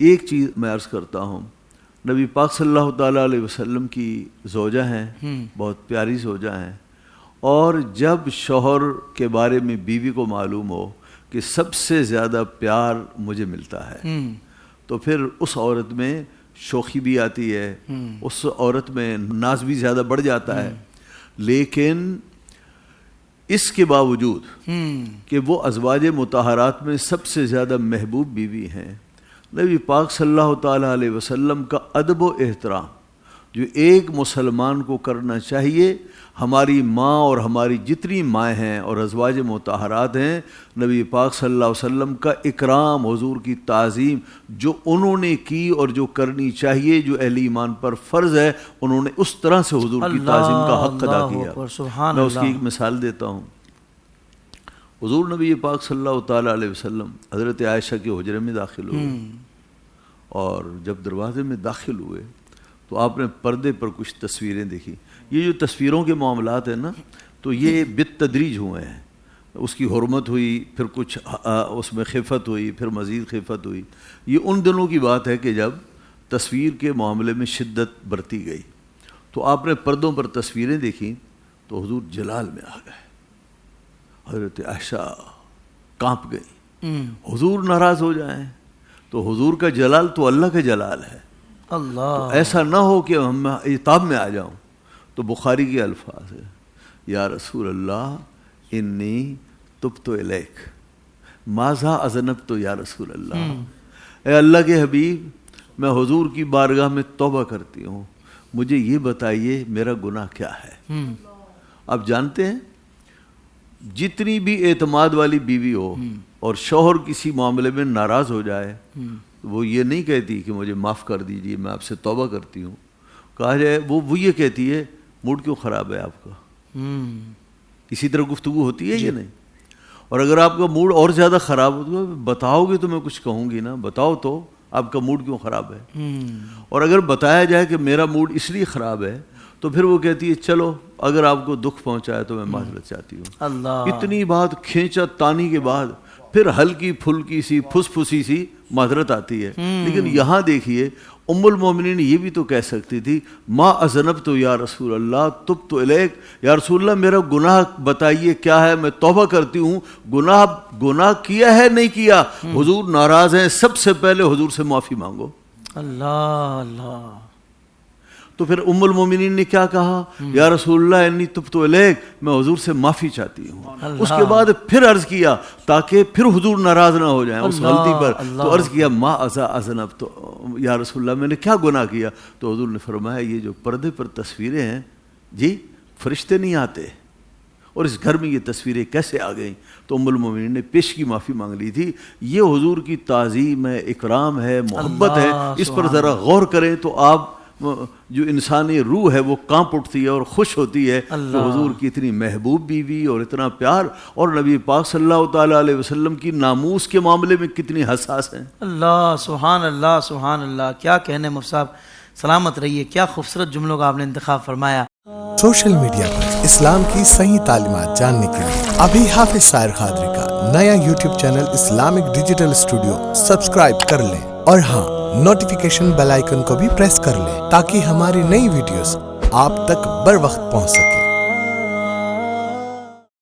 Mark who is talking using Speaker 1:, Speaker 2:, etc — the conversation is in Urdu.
Speaker 1: ایک چیز میں عرض کرتا ہوں، نبی پاک صلی اللہ تعالیٰ علیہ وسلم کی زوجہ ہیں، بہت پیاری زوجہ ہیں، اور جب شوہر کے بارے میں بیوی کو معلوم ہو کہ سب سے زیادہ پیار مجھے ملتا ہے تو پھر اس عورت میں شوخی بھی آتی ہے، اس عورت میں ناز بھی زیادہ بڑھ جاتا ہے، لیکن اس کے باوجود کہ وہ ازواج مطہرات میں سب سے زیادہ محبوب بیوی ہیں، نبی پاک صلی اللہ تعالیٰ علیہ وسلم کا ادب و احترام جو ایک مسلمان کو کرنا چاہیے، ہماری ماں اور ہماری جتنی مائیں ہیں اور ازواج مطہرات ہیں، نبی پاک صلی اللہ علیہ وسلم کا اکرام، حضور کی تعظیم جو انہوں نے کی اور جو کرنی چاہیے، جو اہل ایمان پر فرض ہے، انہوں نے اس طرح سے حضور کی تعظیم کا حق ادا کیا۔ میں اس کی ایک مثال دیتا ہوں۔ حضور نبی پاک صلی اللہ تعالیٰ علیہ وسلم حضرت عائشہ کے حجرے میں داخل ہوئے، اور جب دروازے میں داخل ہوئے تو آپ نے پردے پر کچھ تصویریں دیکھی۔ یہ جو تصویروں کے معاملات ہیں نا، تو یہ بالتدریج ہوئے ہیں، اس کی حرمت ہوئی، پھر کچھ اس میں خفت ہوئی، پھر مزید خفت ہوئی۔ یہ ان دنوں کی بات ہے کہ جب تصویر کے معاملے میں شدت برتی گئی، تو آپ نے پردوں پر تصویریں دیکھیں تو حضور جلال میں آ گئے، حضرت عائشہ کانپ گئی۔ حضور ناراض ہو جائیں تو حضور کا جلال تو اللہ کا جلال ہے، تو ایسا نہ ہو کہ ہم عتاب میں آ جاؤں۔ تو بخاری کے الفاظ ہے، یا رسول اللہ انی تبت الیک ماذا اذنبت یا رسول اللہ، اے اللہ کے حبیب میں حضور کی بارگاہ میں توبہ کرتی ہوں، مجھے یہ بتائیے میرا گناہ کیا ہے۔ آپ جانتے ہیں جتنی بھی اعتماد والی بیوی ہو اور شوہر کسی معاملے میں ناراض ہو جائے، وہ یہ نہیں کہتی کہ مجھے معاف کر دیجیے، میں آپ سے توبہ کرتی ہوں۔ کہا جائے وہ یہ کہتی ہے موڈ کیوں خراب ہے آپ کا، اسی طرح گفتگو ہوتی ہے یہ نہیں۔ اور اگر آپ کا موڈ اور زیادہ خراب ہو تو بتاؤ گے تو میں کچھ کہوں گی نا، بتاؤ تو آپ کا موڈ کیوں خراب ہے۔ اور اگر بتایا جائے کہ میرا موڈ اس لیے خراب ہے تو پھر وہ کہتی ہے چلو اگر آپ کو دکھ پہنچایا تو میں معذرت چاہتی ہوں۔ اتنی بات کھینچا تانی کے بعد پھر ہلکی پھلکی سی پھس پھسی سی معذرت آتی ہے۔ لیکن یہاں دیکھیے ام المومنین یہ بھی تو کہہ سکتی تھی، ما اذنبت یا رسول اللہ تبت الیک، یا رسول اللہ میرا گناہ بتائیے کیا ہے، میں توبہ کرتی ہوں۔ گناہ کیا ہے نہیں کیا، حضور ناراض ہیں، سب سے پہلے حضور سے معافی مانگو۔ اللہ اللہ۔ تو پھر ام المومنین نے کیا کہا، یا رسول اللہ انی تبت الیک، میں حضور سے معافی چاہتی ہوں۔ اس کے بعد پھر عرض کیا تاکہ پھر حضور ناراض نہ ہو جائیں اس غلطی پر، تو عرض کیا ما اذنبت یا رسول اللہ میں نے کیا گناہ کیا۔ تو حضور نے فرمایا یہ جو پردے پر تصویریں ہیں جی فرشتے نہیں آتے، اور اس گھر میں یہ تصویریں کیسے آ گئیں؟ تو ام المومنین نے پیش کی معافی مانگ لی تھی۔ یہ حضور کی تعظیم ہے، اکرام ہے، محبت ہے، اس پر ذرا غور کریں تو آپ جو انسانی روح ہے وہ کانپ اٹھتی ہے اور خوش ہوتی ہے کہ حضور کی اتنی محبوب بیوی اور اتنا پیار، اور نبی پاک صلی اللہ تعالیٰ علیہ وسلم کی ناموس کے معاملے میں کتنی حساس ہیں۔
Speaker 2: اللہ سبحان اللہ سبحان اللہ، کیا کہنے مفتی صاحب، سلامت رہیے، کیا خوبصورت جملوں کا آپ نے انتخاب فرمایا۔
Speaker 3: سوشل میڈیا پر اسلام کی صحیح تعلیمات جاننے کے لیے ابھی حافظ سائر قادری کا نیا YouTube channel Islamic digital studio subscribe کر لیں، اور ہاں نوٹیفیکیشن بیل آئیکن کو بھی پریس کر لیں تاکہ ہماری نئی ویڈیوز آپ تک بر وقت پہنچ سکیں۔